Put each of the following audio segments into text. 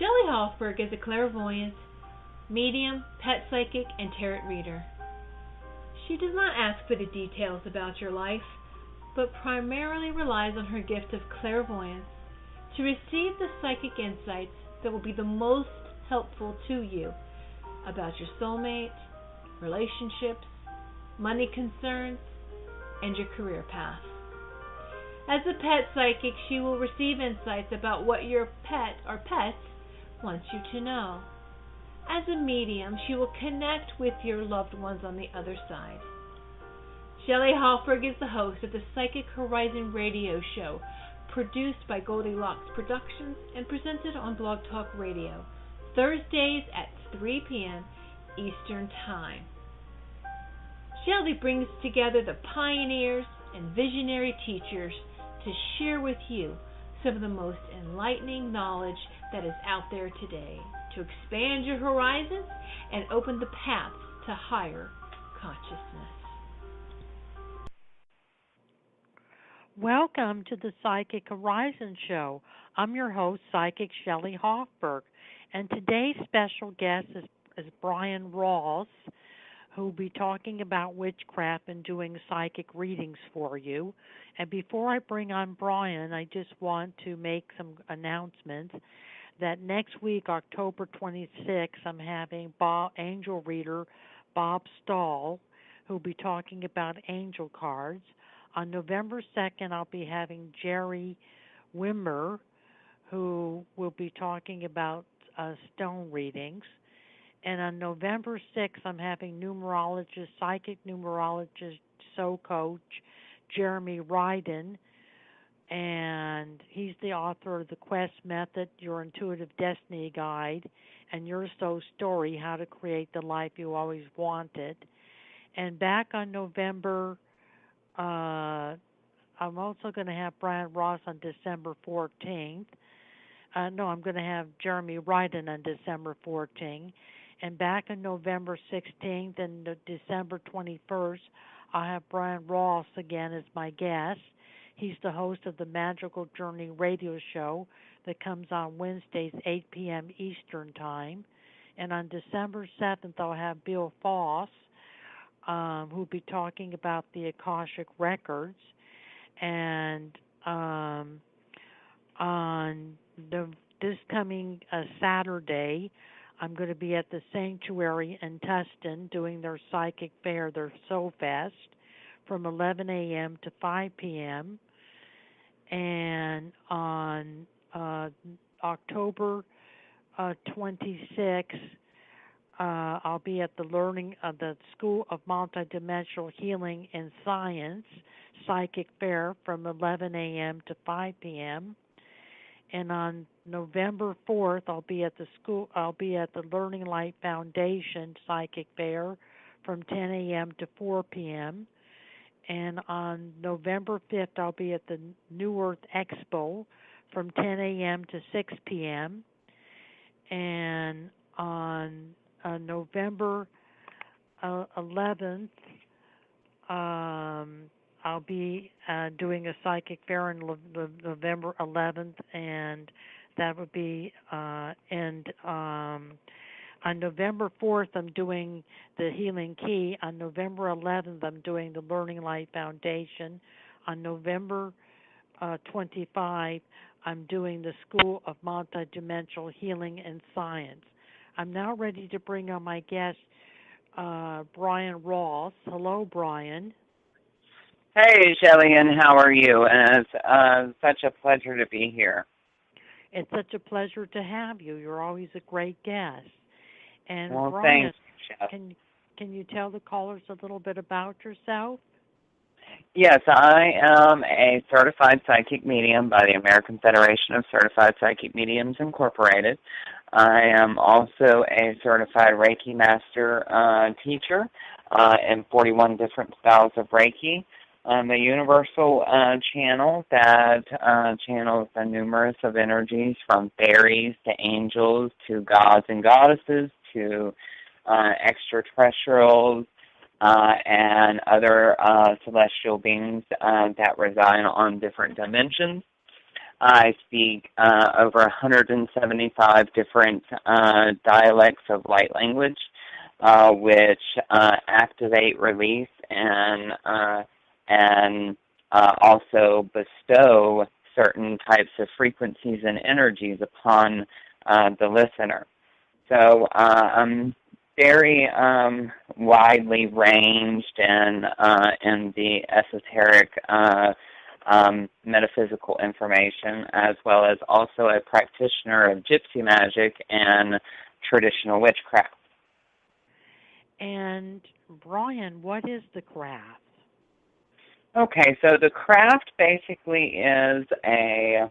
Shelley Hofberg is a clairvoyant, medium, pet psychic, and tarot reader. She does not ask for the details about your life, but primarily relies on her gift of clairvoyance to receive the psychic insights that will be the most helpful to you about your soulmate, relationships, money concerns, and your career path. As a pet psychic, she will receive insights about what your pet or pets wants you to know. As a medium, she will connect with your loved ones on the other side. Shelley Hofberg is the host of the Psychic Horizon radio show, produced by Goldilocks Productions and presented on Blog Talk Radio, Thursdays at 3 p.m. Eastern Time. Shelley brings together the pioneers and visionary teachers to share with you some of the most enlightening knowledge that is out there today to expand your horizons and open the paths to higher consciousness. Welcome to the Psychic Horizon Show. I'm your host, Psychic Shelley Hofberg, and today's special guest is Bryan Rawls, who will be talking about witchcraft and doing psychic readings for you. And before I bring on Bryan, I just want to make some announcements that next week, October 26th, I'm having angel reader Bob Stahl, who will be talking about angel cards. On November 2nd, I'll be having Jerry Wimmer, who will be talking about stone readings. And on November 6th, I'm having numerologist, psychic numerologist, soul coach, Jeremy Ryden, and he's the author of The Quest Method, Your Intuitive Destiny Guide, and Your Soul Story, How to Create the Life You Always Wanted. And back on November, I'm also going to have Bryan Rawls on December 14th. I'm going to have Jeremy Ryden on December 14th. And back on November 16th and December 21st, I'll have Bryan Rawls again as my guest. He's the host of the Magical Journey radio show that comes on Wednesdays, 8 p.m. Eastern Time. And on December 7th, I'll have Bill Foss, who'll be talking about the Akashic Records. And on this coming Saturday, I'm going to be at the Sanctuary in Tustin doing their psychic fair, their Soul Fest, from 11 a.m. to 5 p.m. And on October 26th, I'll be at the the School of Multidimensional Healing and Science Psychic Fair from 11 a.m. to 5 p.m. And on November 4th, I'll be at the Learning Light Foundation Psychic Fair from 10 a.m. to 4 p.m. And on November 5th, I'll be at the New Earth Expo from 10 a.m. to 6 p.m. And on November 11th, I'll be doing a psychic fair on November 11th, and that would be, on November 4th, I'm doing the Healing Key. On November 11th, I'm doing the Learning Light Foundation. On November 25, I'm doing the School of Multidimensional Healing and Science. I'm now ready to bring on my guest, Bryan Rawls. Hello, Bryan. Hey, Shelley, and how are you? And it's such a pleasure to be here. It's such a pleasure to have you. You're always a great guest. And well, Bryan, thanks, can you tell the callers a little bit about yourself? Yes, I am a certified psychic medium by the American Federation of Certified Psychic Mediums, Incorporated. I am also a certified Reiki master teacher in 41 different styles of Reiki. I'm a universal channel that channels the numerous of energies from fairies to angels to gods and goddesses to extraterrestrials and other celestial beings that reside on different dimensions. I speak over 175 different dialects of light language, which activate, release, and also bestow certain types of frequencies and energies upon the listener. So I'm very widely ranged in the esoteric metaphysical information, as well as also a practitioner of Gypsy magic and traditional witchcraft. And Bryan, what is the craft? Okay, so the craft basically is a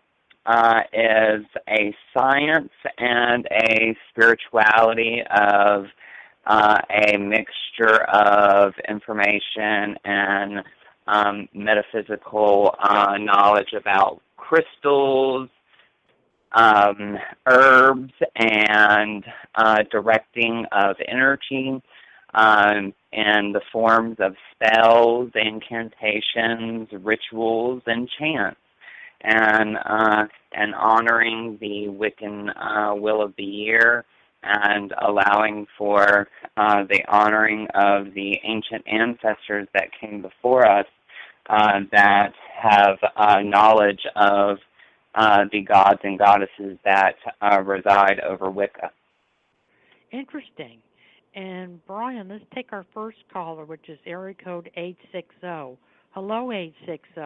science and a spirituality of a mixture of information and metaphysical knowledge about crystals, herbs, and directing of energy in the forms of spells, incantations, rituals, and chants, and honoring the Wiccan will of the year, and allowing for the honoring of the ancient ancestors that came before us that have knowledge of the gods and goddesses that reside over Wicca. Interesting. And Bryan, let's take our first caller, which is area code 860. Hello, 860.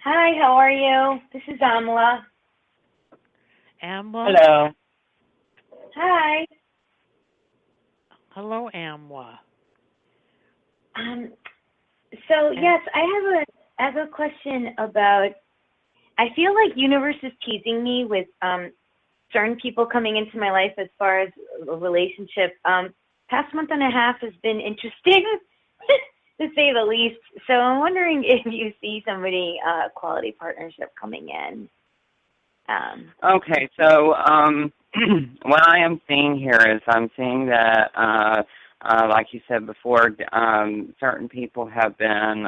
Hi, how are you? This is Amla. Amla? Hello. Hi. Hello, Amla. Yes, I have a question about, I feel like universe is teasing me with certain people coming into my life as far as a relationship. Past month and a half has been interesting, to say the least. So I'm wondering if you see somebody, quality partnership coming in. Okay, so what I am seeing here is I'm seeing that, like you said before, certain people have been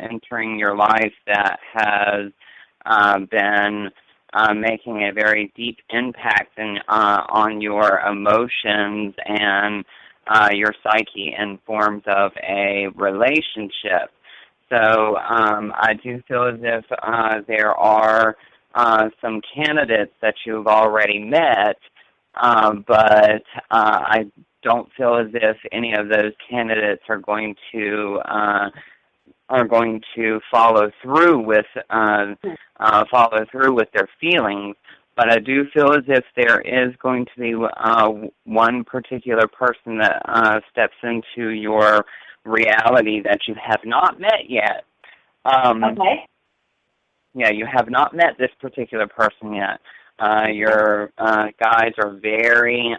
entering your life that has been making a very deep impact on your emotions and your psyche in forms of a relationship. So I do feel as if there are some candidates that you've already met, but I don't feel as if any of those candidates are going to follow through with their feelings. But I do feel as if there is going to be one particular person that steps into your reality that you have not met yet. Okay. Yeah, you have not met this particular person yet. Your guides are very,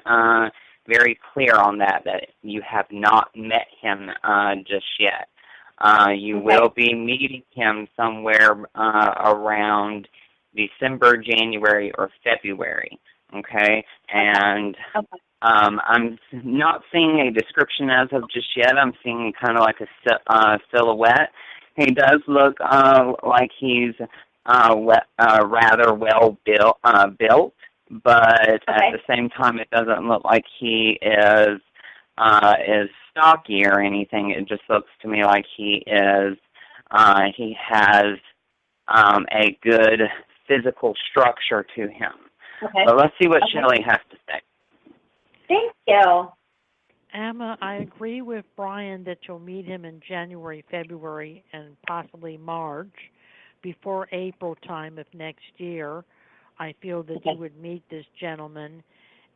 very clear on that you have not met him just yet. You will be meeting him somewhere around December, January, or February, okay? And I'm not seeing a description as of just yet. I'm seeing kind of like a silhouette. He does look like he's rather well built, but at the same time, it doesn't look like he is stocky or anything. It just looks to me like he has a good physical structure to him. Okay. So let's see what Shelley has to say. Thank you. Emma, I agree with Bryan that you'll meet him in January, February, and possibly March, before April time of next year. I feel that you would meet this gentleman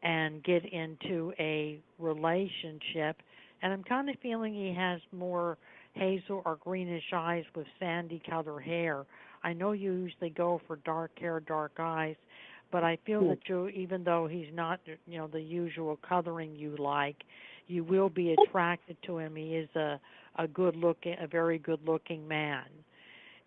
and get into a relationship. And I'm kind of feeling he has more hazel or greenish eyes with sandy color hair. I know you usually go for dark hair, dark eyes, but I feel that you, even though he's not, the usual coloring you like, you will be attracted to him. He is a very good looking man.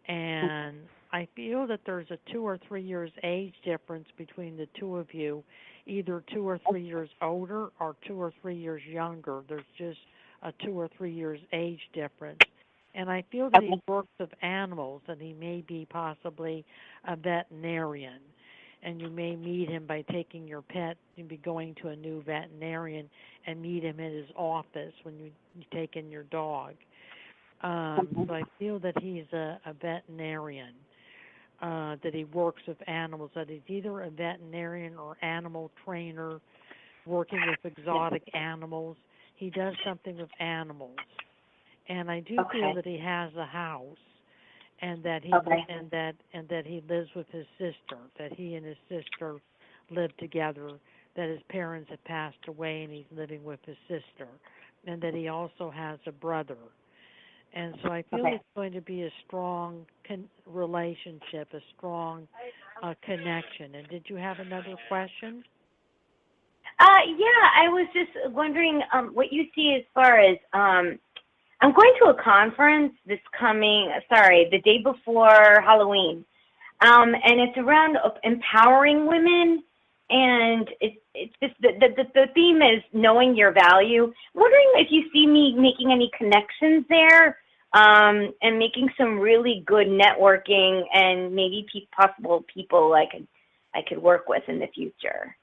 And I feel that there's a 2 or 3 years age difference between the two of you, either 2 or 3 years older or 2 or 3 years younger. There's just a 2 or 3 years age difference. And I feel that he works with animals, and he may be possibly a veterinarian. And you may meet him by taking your pet. You'd be going to a new veterinarian and meet him in his office when you take in your dog. So I feel that he's a veterinarian, that he works with animals, that he's either a veterinarian or animal trainer working with exotic animals. He does something with animals. And I do feel that he has a house, and that he and that he lives with his sister, that he and his sister live together, that his parents have passed away and he's living with his sister, and that he also has a brother. And so I feel it's going to be a strong relationship, a strong connection. And did you have another question? Yeah, I was just wondering what you see as far as I'm going to a conference the day before Halloween, and it's around empowering women, and it's just the theme is knowing your value. I'm wondering if you see me making any connections there, and making some really good networking, and maybe possible people I could work with in the future.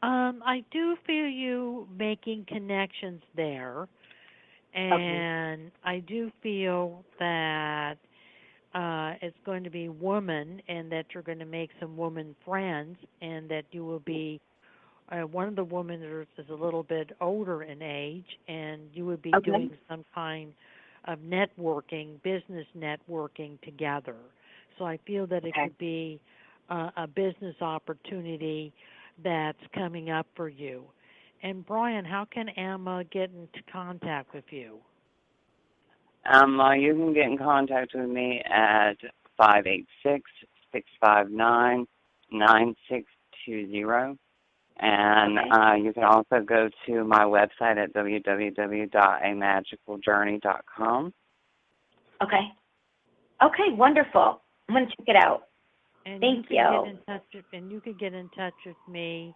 I do feel you making connections there. And I do feel that it's going to be woman, and that you're going to make some woman friends, and that you will be one of the women is a little bit older in age, and you would be doing some kind of networking, business networking together. So I feel that it could be a business opportunity that's coming up for you. And Bryan, how can Emma get into contact with you? You can get in contact with me at 586-659-9620. And you can also go to my website at www.amagicaljourney.com. Okay, wonderful. I'm going to check it out. And Thank you. You can get in touch with me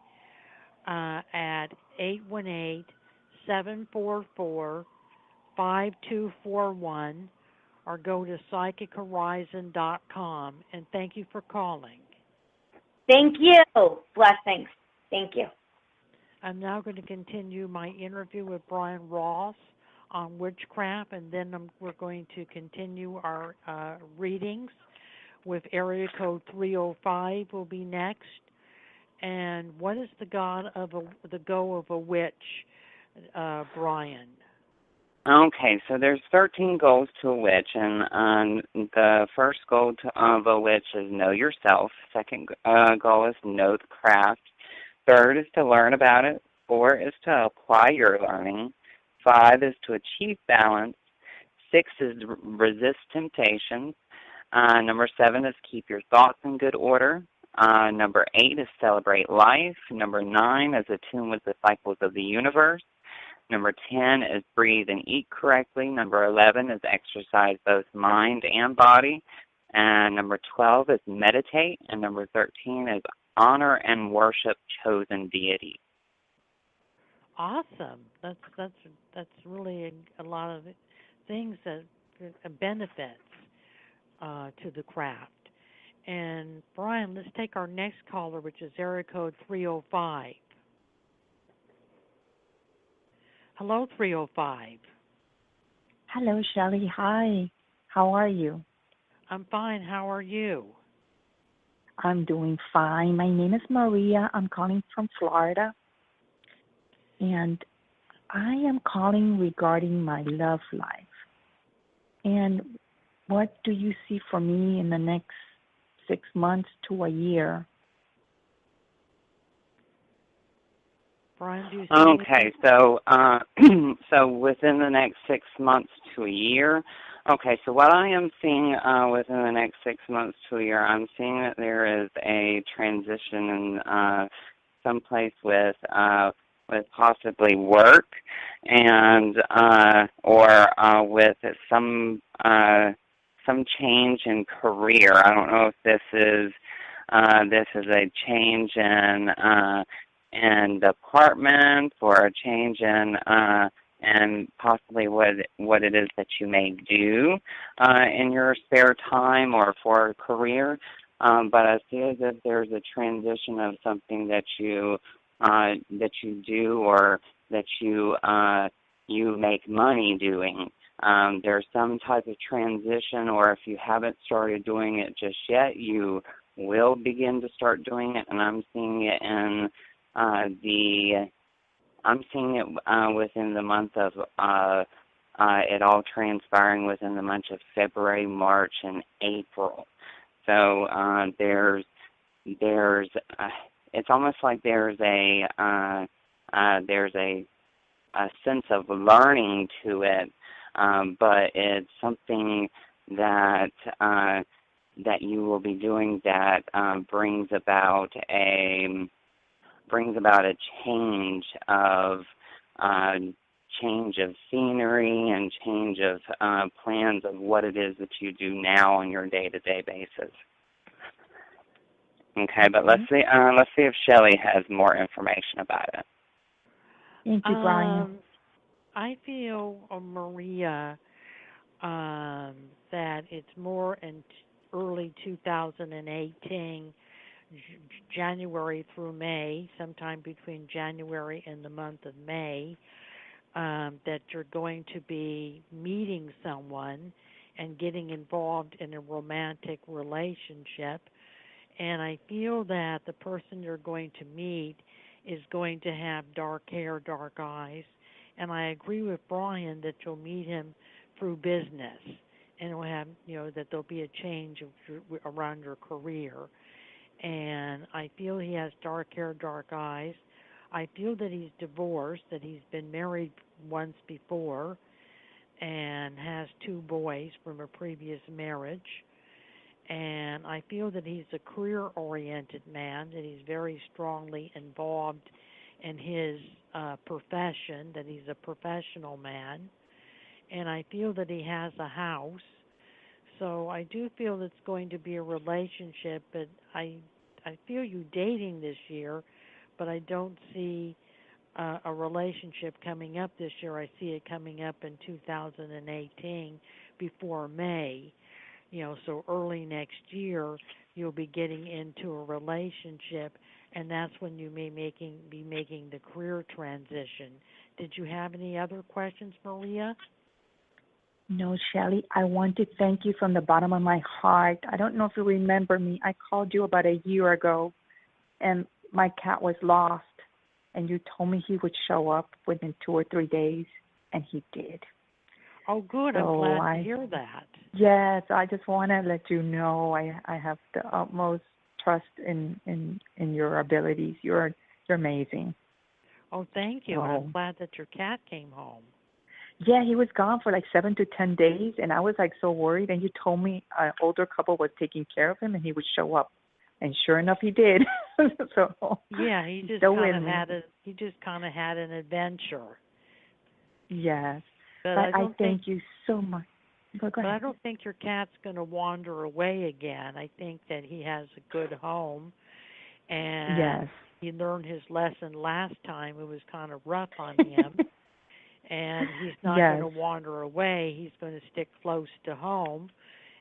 at 818-744-5241, or go to psychichorizon.com. And thank you for calling. Thank you. Blessings. Thank you. I'm now going to continue my interview with Bryan Rawls on witchcraft, and then we're going to continue our readings with area code 305 will be next. And what is the go of a witch, Bryan? Okay, so there's 13 goals to a witch, and the first goal of a witch is know yourself. Second goal is know the craft. Third is to learn about it. 4 is to apply your learning. 5 is to achieve balance. 6 is resist temptations. Number 7 is keep your thoughts in good order. Number 8 is celebrate life. Number 9 is attune with the cycles of the universe. Number 10 is breathe and eat correctly. Number 11 is exercise both mind and body. And number 12 is meditate. And number 13 is honor and worship chosen deity. Awesome. That's really a lot of things that benefits to the craft. And Bryan, let's take our next caller, which is area code 305. Hello, 305. Hello, Shelley. Hi. How are you? I'm fine. How are you? I'm doing fine. My name is Maria. I'm calling from Florida. And I am calling regarding my love life. And what do you see for me in the next 6 months to a year? Bryan, do you see Okay, so so within the next 6 months to a year. Okay, so what I am seeing within the next 6 months to a year, I'm seeing that there is a transition in someplace with possibly work, and or with some change in career. I don't know if this is a change in department, or a change in and possibly what it is that you may do in your spare time or for a career. But I see as if there's a transition of something that you do or that you make money doing. There's some type of transition, or if you haven't started doing it just yet, you will begin to start doing it. And I'm seeing it in within the month of it all transpiring within the month of February, March, and April. So it's almost like there's a sense of learning to it, but it's something that you will be doing that brings about a change of scenery and change of plans of what it is that you do now on your day-to-day basis. Okay, but let's see if Shelley has more information about it. Thank you, Bryan. I feel, Maria, that it's more in early 2018, January through May, sometime between January and the month of May, that you're going to be meeting someone and getting involved in a romantic relationship. And I feel that the person you're going to meet is going to have dark hair, dark eyes. And I agree with Bryan that you'll meet him through business, and it'll have, that there'll be a change around your career. And I feel he has dark hair, dark eyes. I feel that he's divorced, that he's been married once before and has 2 boys from a previous marriage. And I feel that he's a career-oriented man, that he's very strongly involved in his profession, that he's a professional man. And I feel that he has a house. So I do feel it's going to be a relationship, but I feel you dating this year, but I don't see a relationship coming up this year. I see it coming up in 2018 before May. So early next year you'll be getting into a relationship, and that's when you may be making the career transition. Did you have any other questions, Maria? No, Shelley, I want to thank you from the bottom of my heart. I don't know if you remember me. I called you about a year ago, and my cat was lost, and you told me he would show up within 2 or 3 days, and he did. Oh, good. So I'm glad to hear that. Yes, I just want to let you know I have the utmost trust in your abilities. You're amazing. Oh, thank you. I'm glad that your cat came home. Yeah, he was gone for like 7 to 10 days, and I was like so worried. And you told me an older couple was taking care of him, and he would show up. And sure enough, he did. So yeah, he just kind of had an adventure. Yes, but I thank you so much. But I don't think your cat's going to wander away again. I think that he has a good home, and he learned his lesson last time. It was kind of rough on him. And he's not going to wander away. He's going to stick close to home.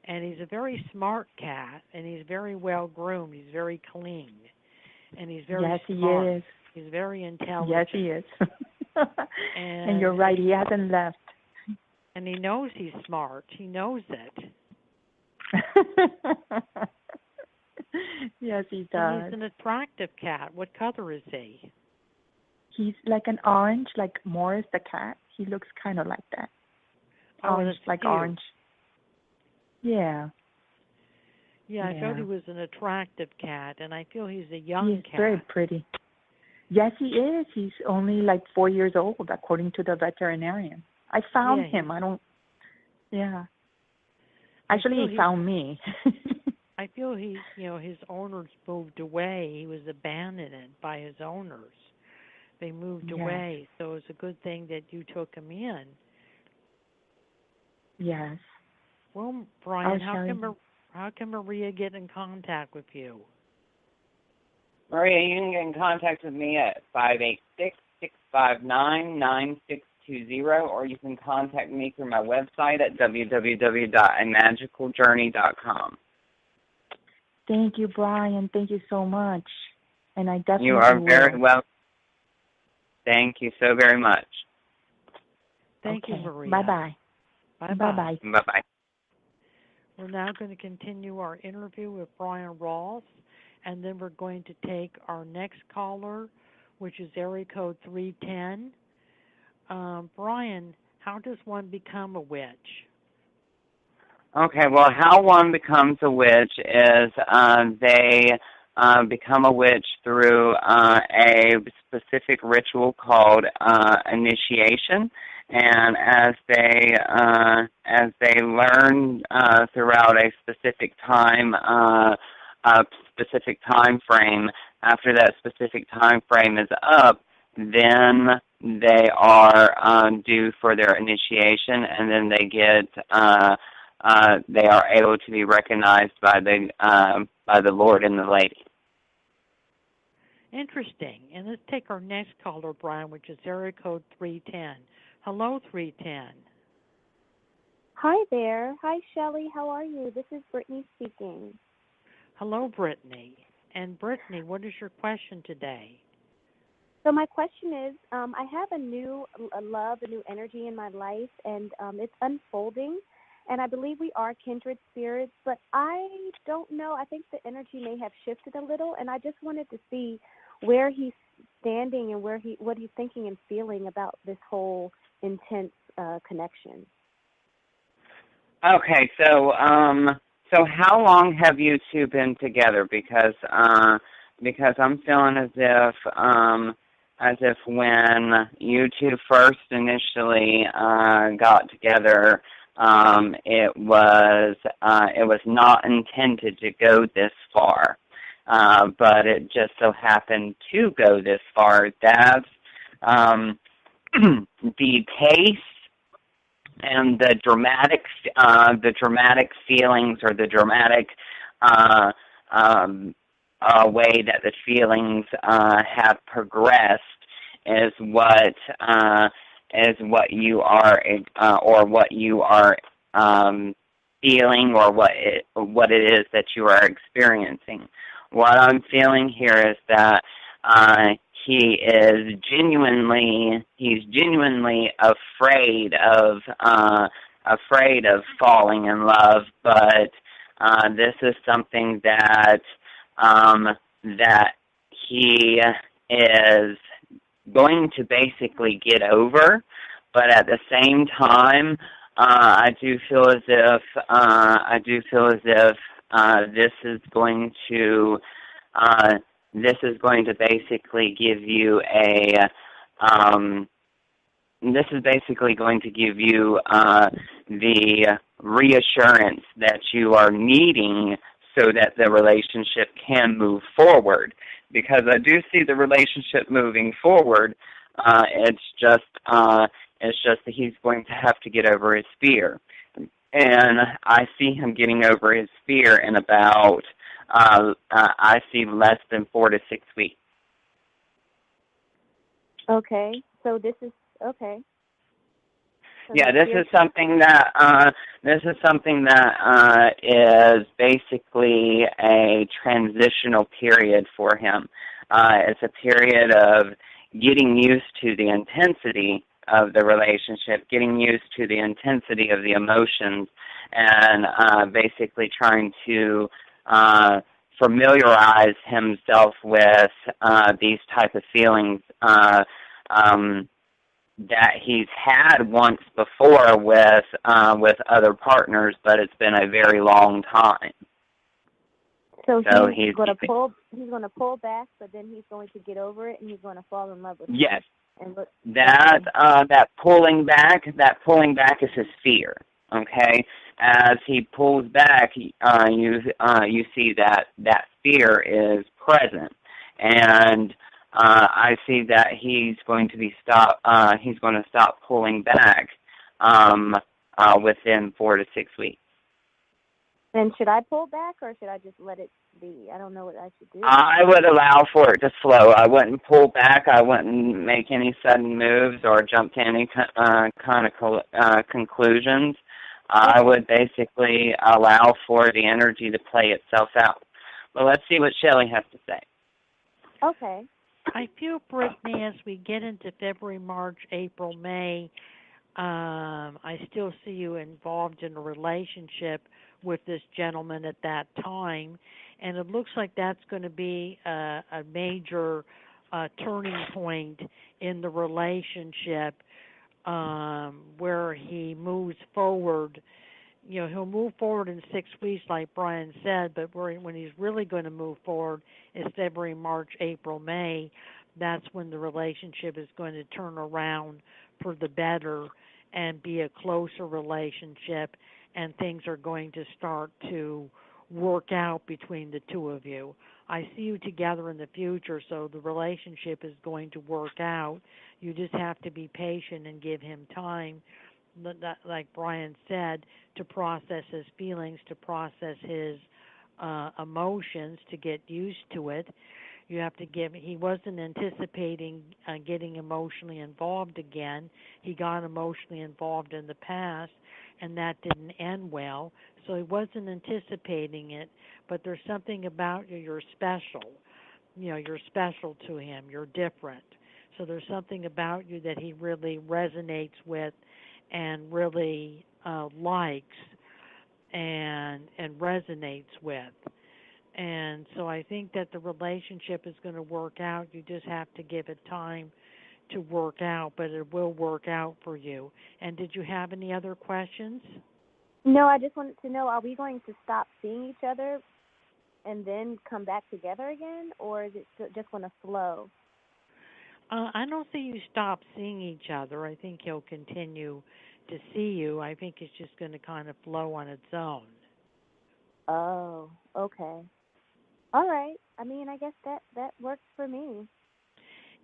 And he's a very smart cat, and he's very well groomed. He's very clean, and he's very smart. He is. He's very intelligent. Yes, he is. And you're right. He hasn't left. And he knows he's smart. He knows it. Yes, he does. And he's an attractive cat. What color is he? He's like an orange, like Morris the cat. He looks kind of like that. Orange, like cute. Orange. Yeah. Yeah, I felt he was an attractive cat, and I feel he's a young cat. He's very pretty. Yes, he is. He's only like 4 years old, according to the veterinarian. I found him. Actually, he found me. I feel his owners moved away. He was abandoned by his owners. They moved away, so it's a good thing that you took him in. Yes. Well, Bryan, how can Maria get in contact with you? Maria, you can get in contact with me at 586-659-96 or you can contact me through my website at www.amagicaljourney.com. Thank you, Bryan. Thank you so much. And I definitely You are very will. welcome. Thank you so very much. Thank you, Maria. Bye-bye. Bye-bye. Bye-bye. Bye-bye. We're now going to continue our interview with Bryan Rawls, and then we're going to take our next caller, which is area code 310. Bryan, how does one become a witch? Okay, well, how one becomes a witch is they become a witch through a specific ritual called initiation, and as they learn throughout a specific time frame, after that specific time frame is up, then they are due for their initiation, and then they get they are able to be recognized by the Lord and the Lady. Interesting. And let's take our next caller, Bryan, which is area code 310. Hello, 310. Hi there. Hi, Shelley. How are you? This is Brittany speaking. Hello, Brittany. And Brittany, what is your question today? So my question is, I have a new love, a new energy in my life, and it's unfolding. And I believe we are kindred spirits, but I don't know. I think the energy may have shifted a little, and I just wanted to see where he's standing and what he's thinking and feeling about this whole intense connection. Okay, so how long have you two been together? Because I'm feeling as if when you two first initially got together, it was not intended to go this far, but it just so happened to go this far. That's the pace and the dramatic feelings, or the dramatic way that the feelings have progressed is what you are, or what you are feeling, or what it is that you are experiencing. What I'm feeling here is that he's genuinely afraid of falling in love, but this is something that he is going to basically get over, but at the same time, I do feel as if this is going to basically give you the reassurance that you are needing so that the relationship can move forward. Because I do see the relationship moving forward. It's just that he's going to have to get over his fear, and I see him getting over his fear in about I see less than 4 to 6 weeks. Okay, so this is okay. So yeah, this is something that is basically a transitional period for him. It's a period of getting used to the intensity of the relationship, getting used to the intensity of the emotions, and basically trying to familiarize himself with these type of feelings that he's had once before with other partners, but it's been a very long time. So he's going to pull back, but then he's going to get over it, and he's going to fall in love with it. Yes. That pulling back is his fear. Okay, as he pulls back, you see that fear is present, and I see that he's going to stop pulling back within 4 to 6 weeks. Then should I pull back or should I just let it be? I don't know what I should do. I would allow for it to flow. I wouldn't pull back. I wouldn't make any sudden moves or jump to any kind of conclusions. I would basically allow for the energy to play itself out. But let's see what Shelley has to say. Okay. I feel, Brittany, as we get into February, March, April, May, I still see you involved in a relationship with this gentleman at that time, and it looks like that's going to be a major turning point in the relationship, where he moves forward. You know, he'll move forward in 6 weeks, like Bryan said, but when he's really going to move forward is February, March, April, May. That's when the relationship is going to turn around for the better and be a closer relationship, and things are going to start to work out between the two of you. I see you together in the future, so the relationship is going to work out. You just have to be patient and give him time, like Bryan said, to process his feelings, to process his emotions, to get used to it. You have to he wasn't anticipating getting emotionally involved again. He got emotionally involved in the past, and that didn't end well. So he wasn't anticipating it, but there's something about you. You're special. You know, you're special to him. You're different. So there's something about you that he really resonates with and really likes and resonates with. And so I think that the relationship is going to work out. You just have to give it time to work out, but it will work out for you. And did you have any other questions? No, I just wanted to know, are we going to stop seeing each other and then come back together again, or is it just going to flow? I don't see you stop seeing each other. I think he'll continue to see you. I think it's just going to kind of flow on its own. Oh, okay. All right. I mean, I guess that works for me.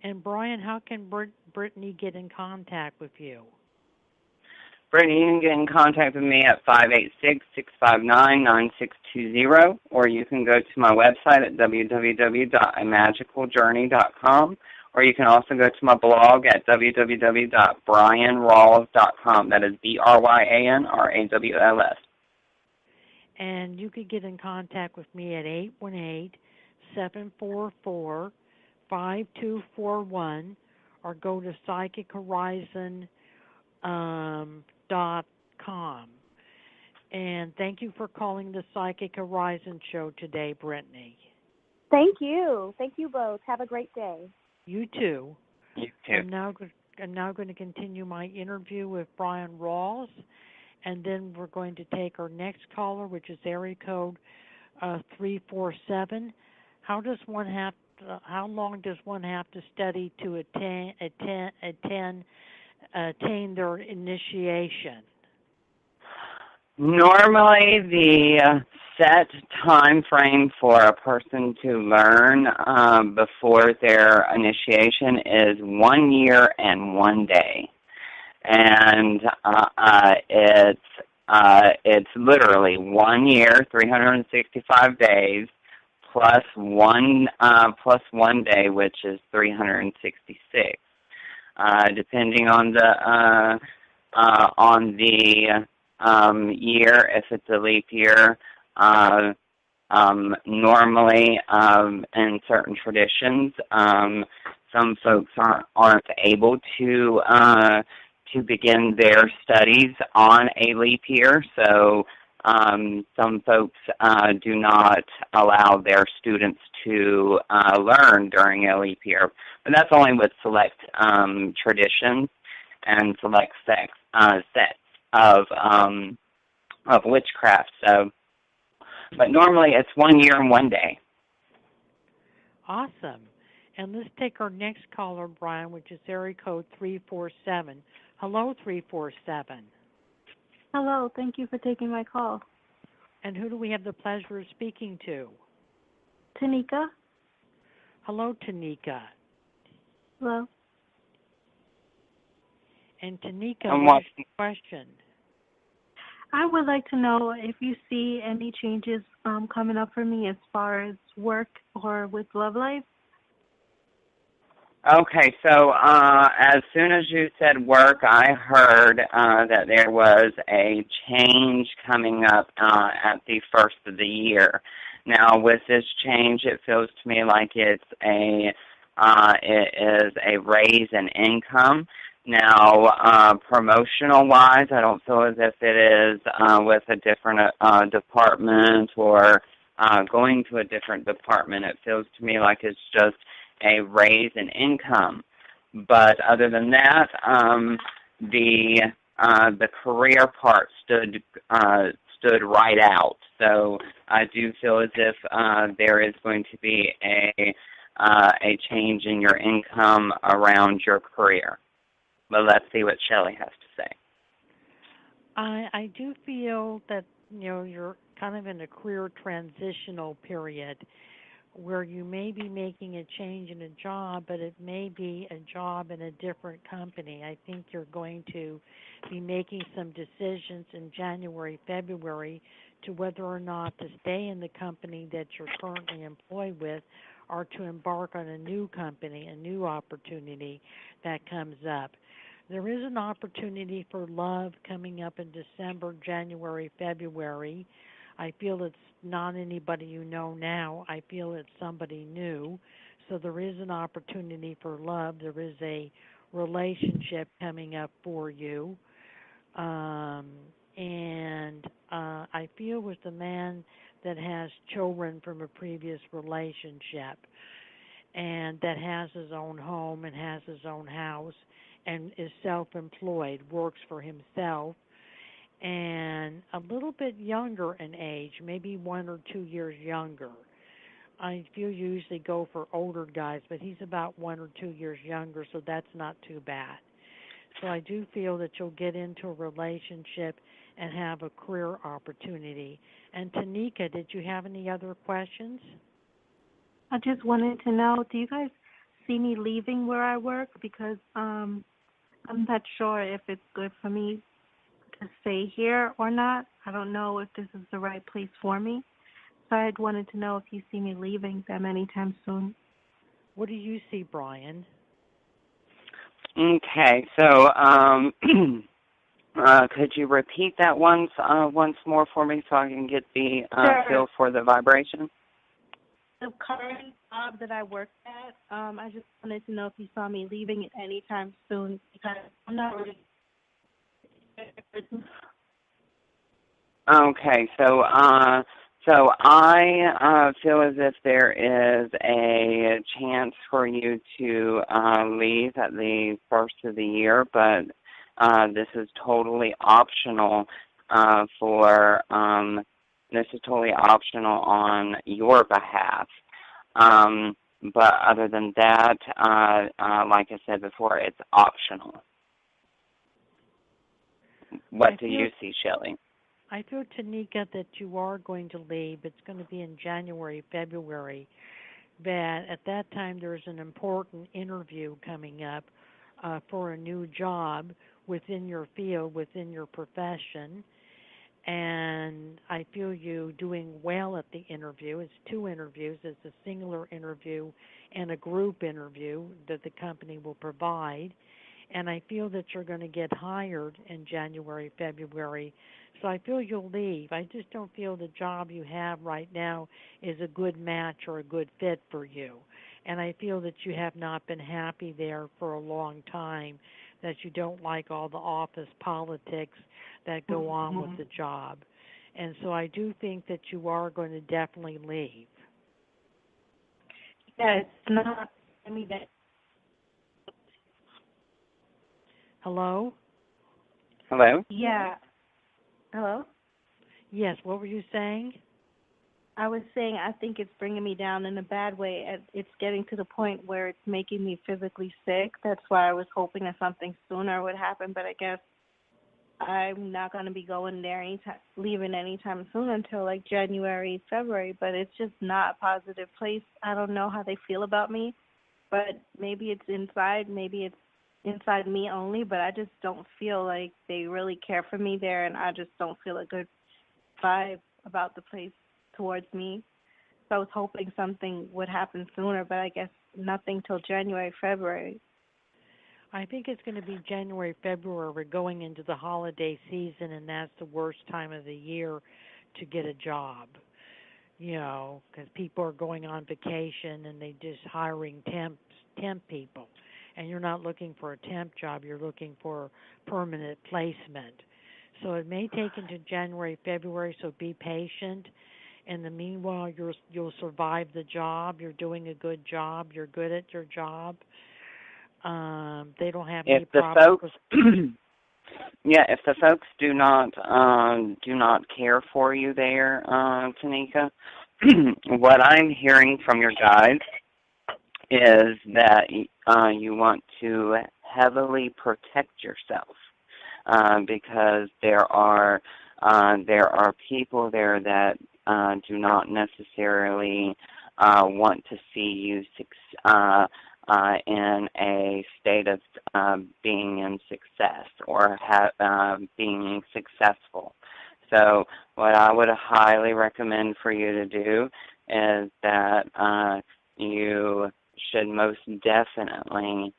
And Bryan, how can Brittany get in contact with you? Brittany, you can get in contact with me at 586-659-9620, or you can go to my website at www.amagicaljourney.com, or you can also go to my blog at www.bryanrawls.com. That is BryanRawls. And you could get in contact with me at 818-744-5241, or go to psychichorizon.com. And thank you for calling the Psychic Horizon Show today, Brittany. Thank you. Thank you both. Have a great day. You too. You too. I'm now going to continue my interview with Bryan Rawls, and then we're going to take our next caller, which is area code 347. How long does one have to study to attain their initiation? Normally, the set time frame for a person to learn before their initiation is 1 year and 1 day, and it's literally 1 year, 365 days, plus one day, which is 366, depending on the year. If it's a leap year, normally in certain traditions, some folks aren't able to begin their studies on a leap year, so some folks do not allow their students to learn during a leap year. But that's only with select traditions and select sets of witchcraft. So, but normally it's 1 year and 1 day. Awesome. And let's take our next caller, Bryan, which is area code 347. Hello, 347. Hello, thank you for taking my call. And who do we have the pleasure of speaking to? Tanika. Hello, Tanika. Hello. And Tanika, what's the question? I would like to know if you see any changes coming up for me as far as work or with love life. Okay, so as soon as you said work, I heard that there was a change coming up at the first of the year. Now, with this change, it feels to me like it is a raise in income. Now, promotional-wise, I don't feel as if it is with a different department or going to a different department. It feels to me like it's just a raise in income. But other than that, the career part stood right out. So I do feel as if there is going to be a change in your income around your career. But let's see what Shelley has to say. I do feel that you're kind of in a career transitional period where you may be making a change in a job, but it may be a job in a different company. I think you're going to be making some decisions in January, February to whether or not to stay in the company that you're currently employed with or to embark on a new company, a new opportunity that comes up. There is an opportunity for love coming up in December, January, February. I feel it's not anybody you know now. I feel it's somebody new. So there is an opportunity for love. There is a relationship coming up for you. I feel with the man that has children from a previous relationship and that has his own home and has his own house and is self-employed, works for himself, and a little bit younger in age, maybe 1 or 2 years younger. I feel you usually go for older guys, but he's about 1 or 2 years younger, so that's not too bad. So I do feel that you'll get into a relationship and have a career opportunity. And Tanika, did you have any other questions? I just wanted to know, do you guys see me leaving where I work? Because I'm not sure if it's good for me to stay here or not. I don't know if this is the right place for me. So I wanted to know if you see me leaving them anytime soon. What do you see, Bryan? Okay, so could you repeat that once more for me so I can get the feel for the vibration? The current job that I work at, I just wanted to know if you saw me leaving it anytime soon because I'm not really. Okay, so I feel as if there is a chance for you to leave at the first of the year, but this is totally optional this is totally optional on your behalf. But other than that, like I said before, it's optional. What do you see, Shelley? I feel, Tanika, that you are going to leave. It's going to be in January, February. That at that time there's an important interview coming up for a new job within your field, within your profession. And I feel you doing well at the interview. It's 2 interviews. It's a singular interview and a group interview that the company will provide. And I feel that you're going to get hired in January, February. So I feel you'll leave. I just don't feel the job you have right now is a good match or a good fit for you. And I feel that you have not been happy there for a long time, that you don't like all the office politics that go on with the job. And so I do think that you are going to definitely leave. Yeah, it's not. I mean, that. Hello? Hello? Yeah. Hello? Yes, what were you saying? I was saying I think it's bringing me down in a bad way. It's getting to the point where it's making me physically sick. That's why I was hoping that something sooner would happen, but I guess I'm not going to be going there leaving anytime soon until like January, February, but it's just not a positive place. I don't know how they feel about me, but maybe it's inside, maybe it's inside me only, but I just don't feel like they really care for me there, and I just don't feel a good vibe about the place towards me. So I was hoping something would happen sooner, but I guess nothing till January, February. I think it's going to be January, February. We're going into the holiday season, and that's the worst time of the year to get a job. Because people are going on vacation and they just hiring temp people, and you're not looking for a temp job. You're looking for permanent placement. So it may take into January, February. So be patient. In the meanwhile, you'll survive the job. You're doing a good job. You're good at your job. They don't have any problems. If the folks do not care for you there, Tanika, what I'm hearing from your guides is that you want to heavily protect yourself because there are people there that do not necessarily want to see you in a state of being in success or being successful. So what I would highly recommend for you to do is that you should most definitely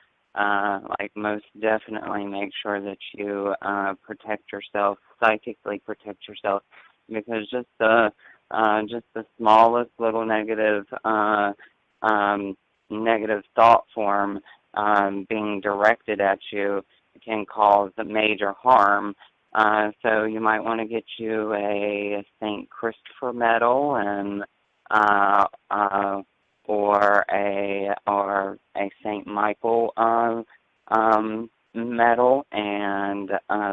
make sure that you protect yourself, psychically protect yourself, because just the smallest little negative thought form being directed at you can cause major harm. So you might want to get you a St. Christopher medal and or a St. Michael medal and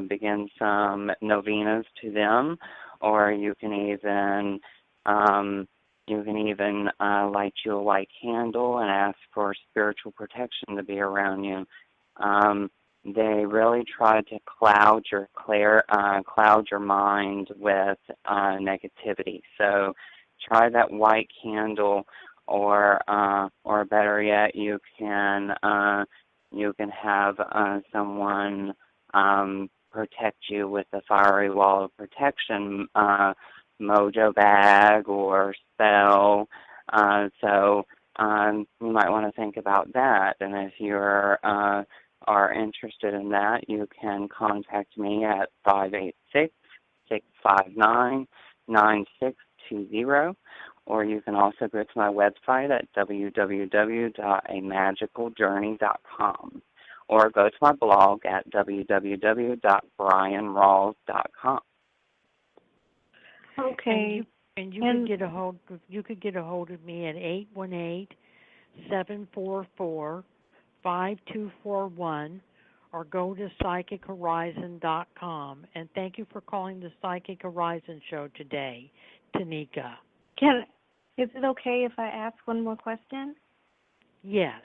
begin some novenas to them, or you can even light you a white candle and ask for spiritual protection to be around you. They really try to cloud your mind with negativity. So try that white candle, or better yet, you can have someone protect you with a fiery wall of protection, mojo bag or spell. So you might want to think about that. And if you're are interested in that, you can contact me at 586-659-9620, or you can also go to my website at www.amagicaljourney.com, or go to my blog at www.bryanrawls.com. Okay. And you could get a hold of me at 818-744-5241, or go to psychichorizon.com. And thank you for calling the Psychic Horizon Show today, Tanika. Is it okay if I ask one more question? Yes.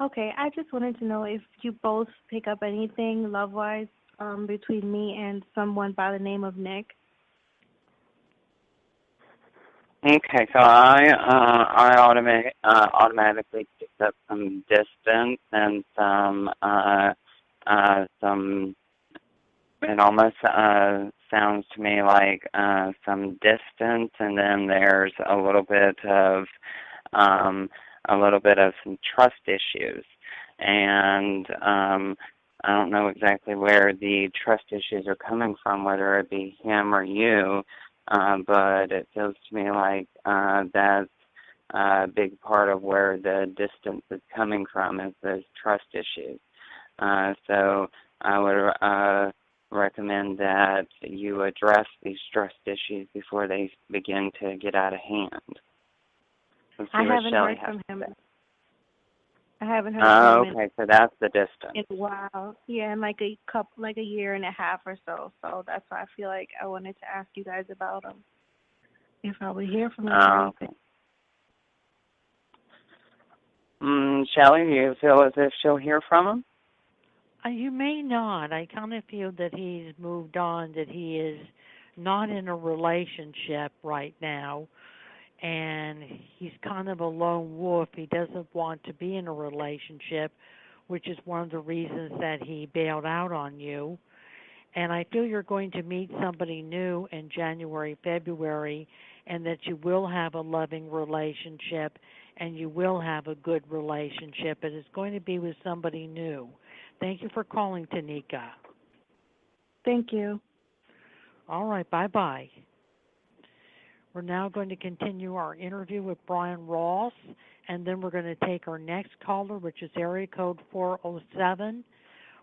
Okay, I just wanted to know if you both pick up anything love-wise between me and someone by the name of Nick. Okay, so I automatically picked up some distance and some. It almost sounds to me like some distance, and then there's a little bit of some trust issues, and I don't know exactly where the trust issues are coming from, whether it be him or you. But it feels to me like that's a big part of where the distance is coming from, is those trust issues. So I would recommend that you address these trust issues before they begin to get out of hand. I haven't heard from him. I haven't heard from him. Okay, so that's the distance. In a while, yeah, in like a year and a half or so. So that's why I feel like I wanted to ask you guys about him, if I would hear from him or anything. Shelley, do you feel as if she'll hear from him? You may not. I kind of feel that he's moved on, that he is not in a relationship right now, and he's kind of a lone wolf. He doesn't want to be in a relationship which is one of the reasons that he bailed out on you. And I feel you're going to meet somebody new in January, February, and that you will have a loving relationship and you will have a good relationship. But it's going to be with somebody new. Thank you for calling, Tanika. Thank you. All right, bye-bye. We're now going to continue our interview with Bryan Rawls, and then we're going to take our next caller, which is area code 407.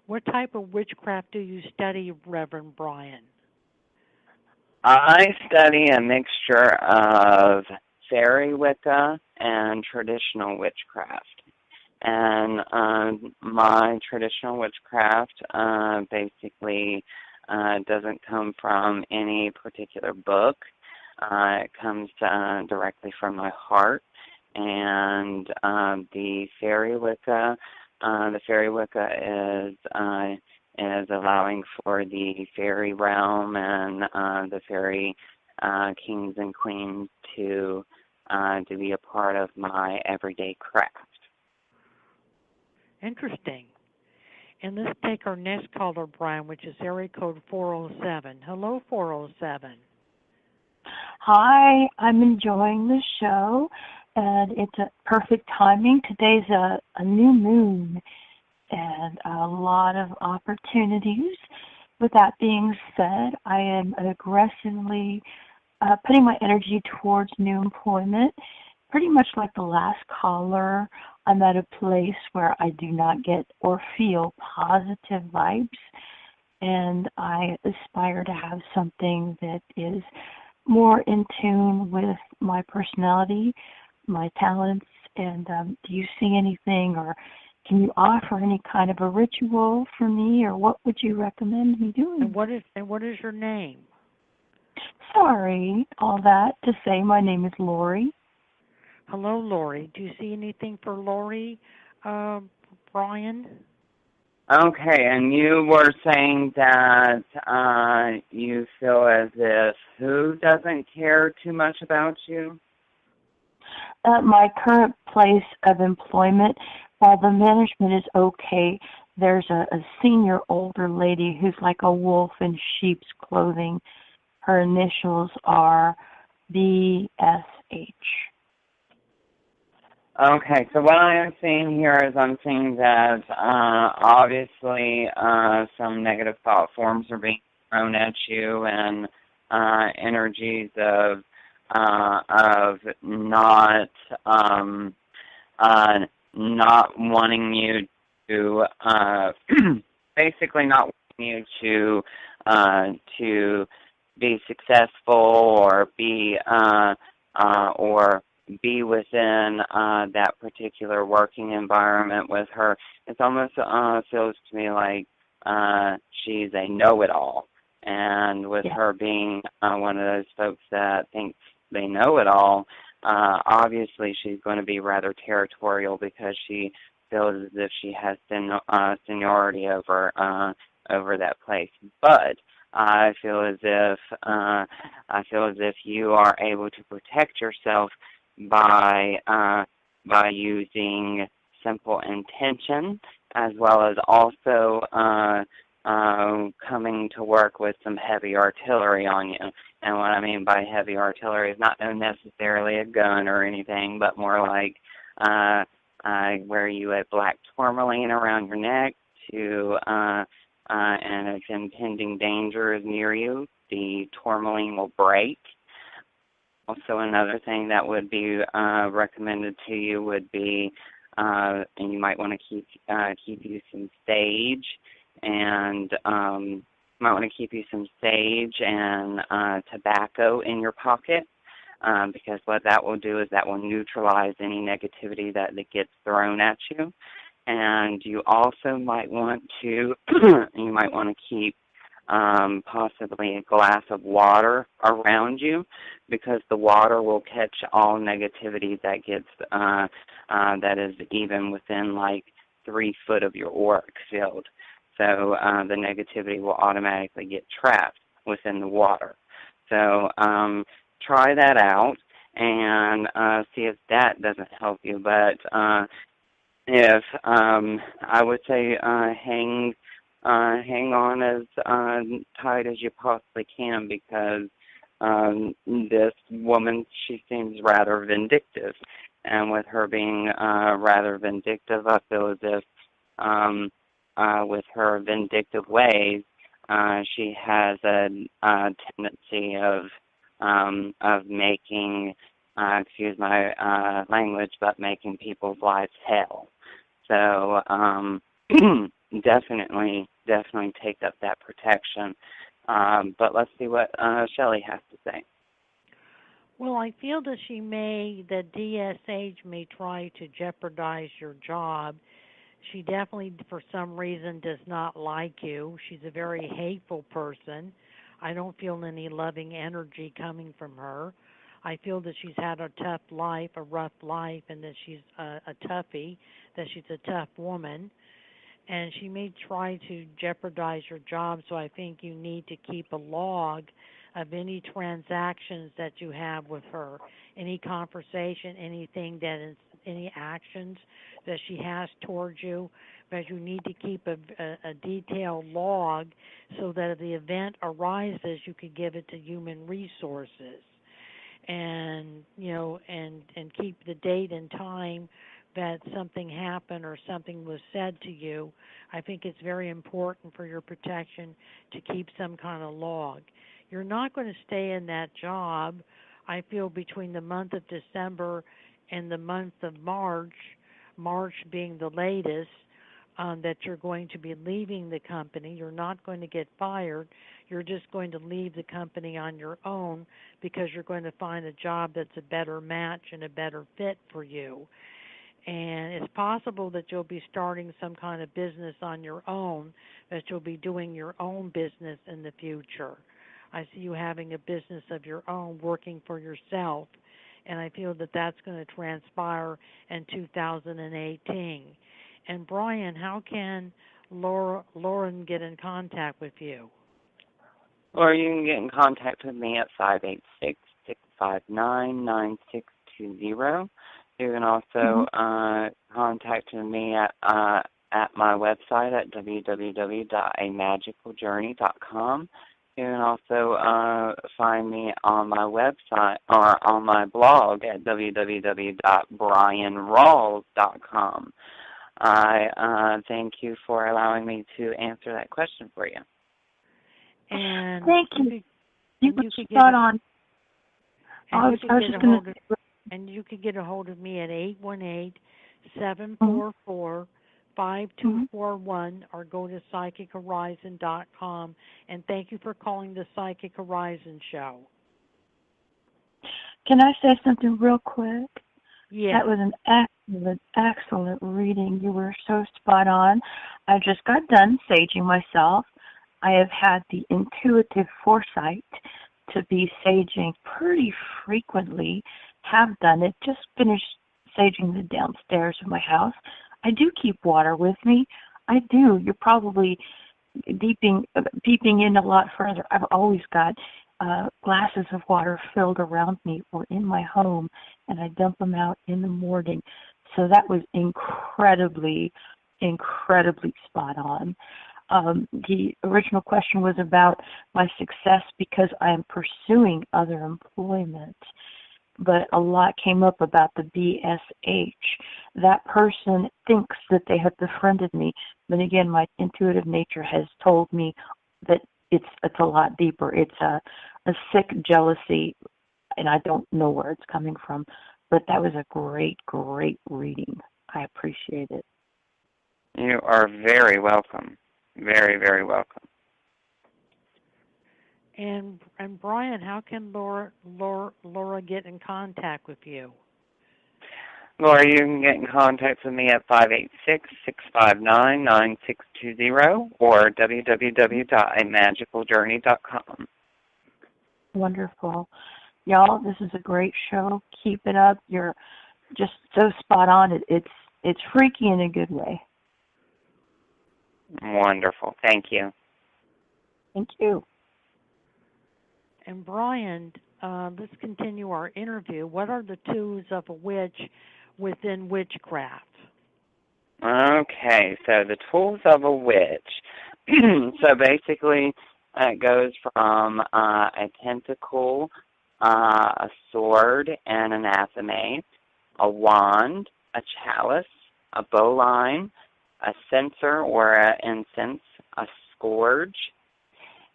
What type of witchcraft do you study, Reverend Bryan? I study a mixture of fairy Wicca and traditional witchcraft. And my traditional witchcraft basically doesn't come from any particular book. It comes directly from my heart. And the fairy Wicca is allowing for the fairy realm and the fairy kings and queens to be a part of my everyday craft. Interesting. And let's take our next caller, Bryan, which is area code 407. Hello, 407. Hi, I'm enjoying the show, and it's a perfect timing. Today's a new moon and a lot of opportunities. With that being said, I am aggressively putting my energy towards new employment. Pretty much like the last caller, I'm at a place where I do not get or feel positive vibes, and I aspire to have something that is more in tune with my personality, my talents, and do you see anything, or can you offer any kind of a ritual for me, or what would you recommend me doing? And what is your name? Sorry, all that to say my name is Lori. Hello, Lori. Do you see anything for Lori, Bryan? Okay, and you were saying that you feel as if who doesn't care too much about you? My current place of employment, while the management is okay, there's a senior older lady who's like a wolf in sheep's clothing. Her initials are BSH. Okay, so what I am seeing here is I'm seeing that obviously some negative thought forms are being thrown at you, and energies of not wanting you to basically not wanting you to be successful or be within that particular working environment with her. It almost feels to me like she's a know-it-all. And with her being one of those folks that thinks they know it all, obviously she's going to be rather territorial because she feels as if she has seniority over that place. But I feel as if you are able to protect yourself by using simple intention, as well as also coming to work with some heavy artillery on you. And what I mean by heavy artillery is not necessarily a gun or anything, but more like wear you a black tourmaline around your neck and if impending danger is near you, the tourmaline will break. Also, another thing that would be recommended to you would be, and you might want to keep you some sage, and tobacco in your pocket, because what that will do is that will neutralize any negativity that gets thrown at you. And you also might want to keep possibly a glass of water around you, because the water will catch all negativity that gets that is even within like 3 foot of your auric field. So the negativity will automatically get trapped within the water. So try that out and see if that doesn't help you. But if I would say hang on as tight as you possibly can, because this woman, she seems rather vindictive, and with her being rather vindictive, I feel as if with her vindictive ways, she has a tendency of making, excuse my language, but making people's lives hell. So definitely take up that protection. But let's see what Shelley has to say. Well, I feel that that DSH may try to jeopardize your job. She definitely, for some reason, does not like you. She's a very hateful person. I don't feel any loving energy coming from her. I feel that she's had a tough life, a rough life, and that she's a toughie, that she's a tough woman. And she may try to jeopardize your job, so I think you need to keep a log of any transactions that you have with her, any conversation, anything that is, any actions that she has towards you, but you need to keep a detailed log so that if the event arises, you can give it to human resources, and and keep the date and time that something happened or something was said to you. I think it's very important for your protection to keep some kind of log. You're not going to stay in that job, I feel, between the month of December and the month of March, March being the latest, that you're going to be leaving the company. You're not going to get fired. You're just going to leave the company on your own because you're going to find a job that's a better match and a better fit for you. And it's possible that you'll be starting some kind of business on your own, that you'll be doing your own business in the future. I see you having a business of your own, working for yourself, and I feel that that's going to transpire in 2018. And Bryan, how can Lauren get in contact with you? Or you can get in contact with me at 586-659-9620. You can also contact me at my website at www.amagicaljourney.com. You can also find me on my website or on my blog at www.bryanrawls.com. I thank you for allowing me to answer that question for you. And thank you. You could spot on. And you can get a hold of me at 818-744-5241 or go to psychichorizon.com. And thank you for calling the Psychic Horizon Show. Can I say something real quick? Yeah. That was an excellent reading. You were so spot on. I just got done saging myself. I have had the intuitive foresight to be saging pretty frequently. Have done it. Just finished saging the downstairs of my house. I do keep water with me. I do. You're probably peeping in a lot further. I've always got glasses of water filled around me or in my home, and I dump them out in the morning. So that was incredibly spot on. The original question was about my success because I am pursuing other employment. But a lot came up about the BSH. That person thinks that they have befriended me, but again, my intuitive nature has told me that it's a lot deeper. It's a sick jealousy, and I don't know where it's coming from. But that was a great reading. I appreciate it. You are very welcome. Very, very welcome. And Bryan, how can Laura get in contact with you? Laura, you can get in contact with me at 586-659-9620 or www.amagicaljourney.com. Wonderful. Y'all, this is a great show. Keep it up. You're just so spot on. It's freaky in a good way. Wonderful. Thank you. Thank you. And Bryan, let's continue our interview. What are the tools of a witch within witchcraft? Okay, so the tools of a witch. So basically, it goes from a tentacle, a sword, and an athame, a wand, a chalice, a bowline, a censer or an incense, a scourge,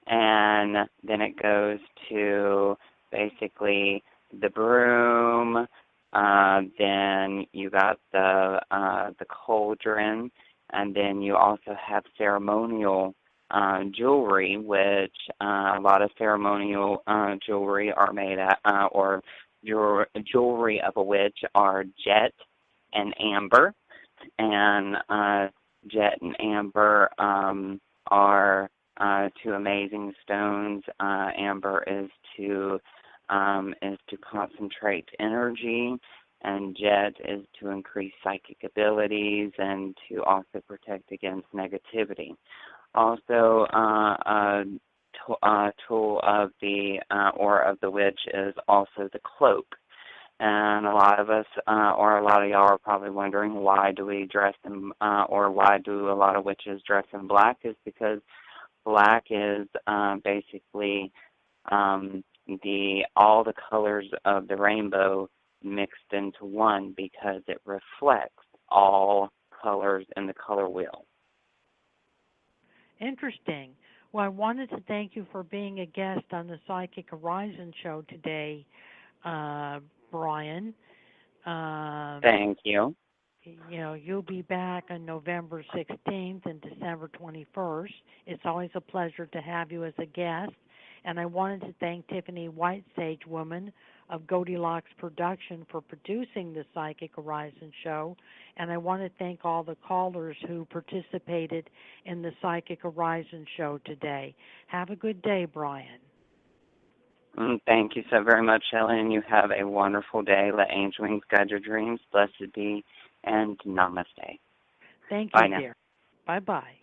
and then it goes to basically the broom. Then you got the cauldron, and then you also have ceremonial jewelry, which a lot of ceremonial jewelry are made or jewelry of a witch are jet and amber, and jet and amber are two amazing stones. Amber is to concentrate energy, and jet is to increase psychic abilities and to also protect against negativity. Also, a tool of the witch is also the cloak. And a lot of us, or a lot of y'all are probably wondering, why do we dress in, or why do a lot of witches dress in black? Is because black is basically all the colors of the rainbow mixed into one, because it reflects all colors in the color wheel. Interesting. Well, I wanted to thank you for being a guest on the Psychic Horizon show today, Bryan. Thank you. You know, you'll be back on November 16th and December 21st. It's always a pleasure to have you as a guest. And I wanted to thank Tiffany Whitesage, woman of Goldilocks Production, for producing the Psychic Horizon show. And I want to thank all the callers who participated in the Psychic Horizon show today. Have a good day, Bryan. Thank you so very much, Shelley, and you have a wonderful day. Let angel wings guide your dreams. Blessed be, and namaste. Thank you, Bye now. dear. Bye-bye.